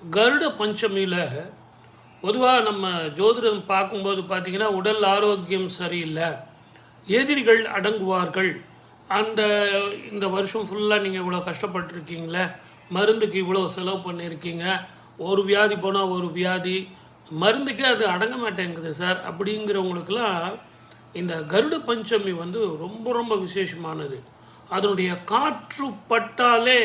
கருட பஞ்சமியில் பொதுவாக நம்ம ஜோதிடம் பார்க்கும்போது பார்த்திங்கன்னா உடல் ஆரோக்கியம் சரியில்லை, எதிரிகள் அடங்குவார்கள், இந்த வருஷம் ஃபுல்லாக நீங்கள் இவ்வளோ கஷ்டப்பட்டுருக்கீங்களே, மருந்துக்கு இவ்வளோ செலவு பண்ணியிருக்கீங்க, ஒரு வியாதி போனால் ஒரு வியாதி, மருந்துக்கே அது அடங்க மாட்டேங்குது சார் அப்படிங்கிறவங்களுக்கெல்லாம் இந்த கருட பஞ்சமி வந்து ரொம்ப ரொம்ப விசேஷமானது. அதனுடைய காற்று பட்டாலே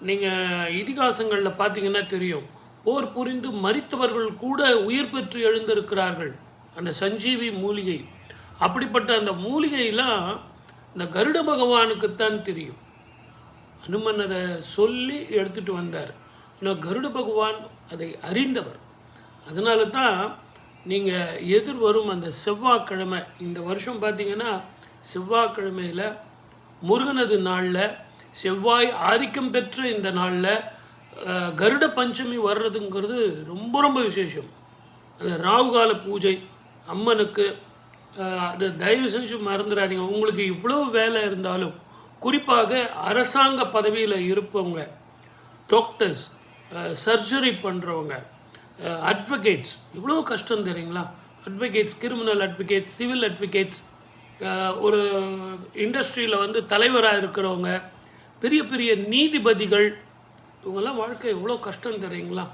நீங்கள் இதிகாசங்களில் பார்த்தீங்கன்னா தெரியும், போர் புரிந்து மரித்தவர்கள் கூட உயிர் பெற்று எழுந்திருக்கிறார்கள். அந்த சஞ்சீவி மூலிகை, அப்படிப்பட்ட அந்த மூலிகையெல்லாம் இந்த கருட பகவானுக்குத்தான் தெரியும். அனுமன் அதை சொல்லி எடுத்துகிட்டு வந்தார். ஆனால் கருட பகவான் அதை அறிந்தவர். அதனால தான் நீங்கள் எதிர்வரும் அந்த செவ்வாய்க்கிழமை, இந்த வருஷம் பார்த்திங்கன்னா செவ்வாய்க்கிழமையில் முருகனது நாளில், செவ்வாய் ஆதிக்கம் பெற்ற இந்த நாளில் கருட பஞ்சமி வர்றதுங்கிறது ரொம்ப ரொம்ப விசேஷம். அது ராகுகால பூஜை அம்மனுக்கு. அதை தயவு செஞ்சு மறந்துடாதீங்க. உங்களுக்கு இவ்வளோ வேலை இருந்தாலும், குறிப்பாக அரசாங்க பதவியில் இருப்பவங்க, டாக்டர்ஸ், சர்ஜரி பண்ணுறவங்க, அட்வொகேட்ஸ், இவ்வளோ கஷ்டம் தெரியுங்களா? Advocates, criminal advocates, civil advocates, ஒரு இண்டஸ்ட்ரியில் வந்து தலைவராக இருக்கிறவங்க, பெரிய பெரிய நீதிபதிகள், இவங்கெல்லாம் வாழ்க்கை எவ்வளோ கஷ்டம் தெரியுங்களா?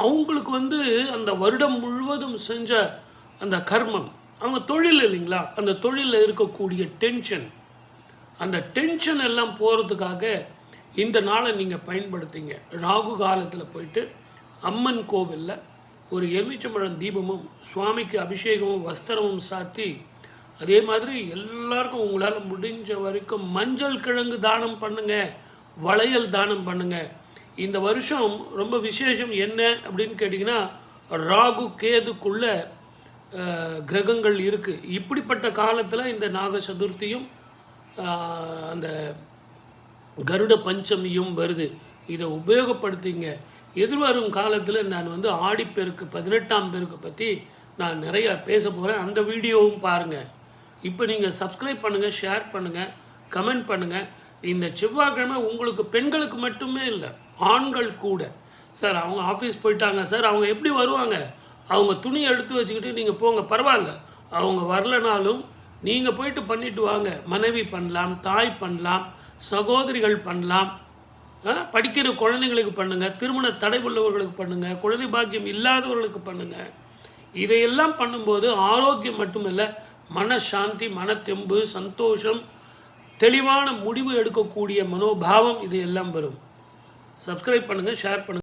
அவங்களுக்கு வந்து அந்த வருடம் முழுவதும் செஞ்ச அந்த கர்மம், அவங்க தொழில் இல்லைங்களா, அந்த தொழிலில் இருக்கக்கூடிய டென்ஷன், அந்த டென்ஷன் எல்லாம் போகிறதுக்காக இந்த நாளை நீங்கள் பயன்படுத்திங்க. ராகு காலத்தில் போயிட்டு அம்மன் கோவிலில் ஒரு எலுமிச்சம்பழம் தீபமும், சுவாமிக்கு அபிஷேகமும் வஸ்திரமும் சாத்தி, அதே மாதிரி எல்லாருக்கும் உங்களால் முடிஞ்ச வரைக்கும் மஞ்சள் கிழங்கு தானம் பண்ணுங்கள், வளையல் தானம் பண்ணுங்கள். இந்த வருஷம் ரொம்ப விசேஷம் என்ன அப்படின்னு கேட்டிங்கன்னா, ராகு கேதுக்குள்ள கிரகங்கள் இருக்குது. இப்படிப்பட்ட காலத்தில் இந்த நாக சதுர்த்தியும் அந்த கருட பஞ்சமியும் வருது. இதை உபயோகப்படுத்திங்க. எதிர்வரும் காலத்தில் நான் வந்து ஆடிப்பெருக்கு 18ஆம் பெருக்கு பற்றி நான் நிறையா பேச போகிறேன். அந்த வீடியோவும் பாருங்கள். இப்போ நீங்கள் சப்ஸ்கிரைப் பண்ணுங்கள், ஷேர் பண்ணுங்கள், கமெண்ட் பண்ணுங்கள். இந்த செவ்வாய்க்கிழமை உங்களுக்கு பெண்களுக்கு மட்டுமே இல்லை, ஆண்கள் கூட. சார் அவங்க ஆஃபீஸ் போயிட்டாங்க சார், அவங்க எப்படி வருவாங்க? அவங்க துணி எடுத்து வச்சுக்கிட்டு நீங்கள் போங்க, பரவாயில்ல. அவங்க வரலனாலும் நீங்கள் போயிட்டு பண்ணிட்டு வாங்க. மனைவி பண்ணலாம், தாய் பண்ணலாம், சகோதரிகள் பண்ணலாம், படிக்கிற குழந்தைங்களுக்கு பண்ணுங்கள், திருமண தடை உள்ளவர்களுக்கு பண்ணுங்கள், குழந்தை பாக்கியம் இல்லாதவர்களுக்கு பண்ணுங்கள். இதையெல்லாம் பண்ணும்போது ஆரோக்கியம் மட்டுமில்லை, மனசாந்தி, மனத்தெம்பு, சந்தோஷம், தெளிவான முடிவு எடுக்கக்கூடிய மனோபாவம், இது எல்லாம் வரும். சப்ஸ்கிரைப் பண்ணுங்கள், ஷேர் பண்ணுங்கள்.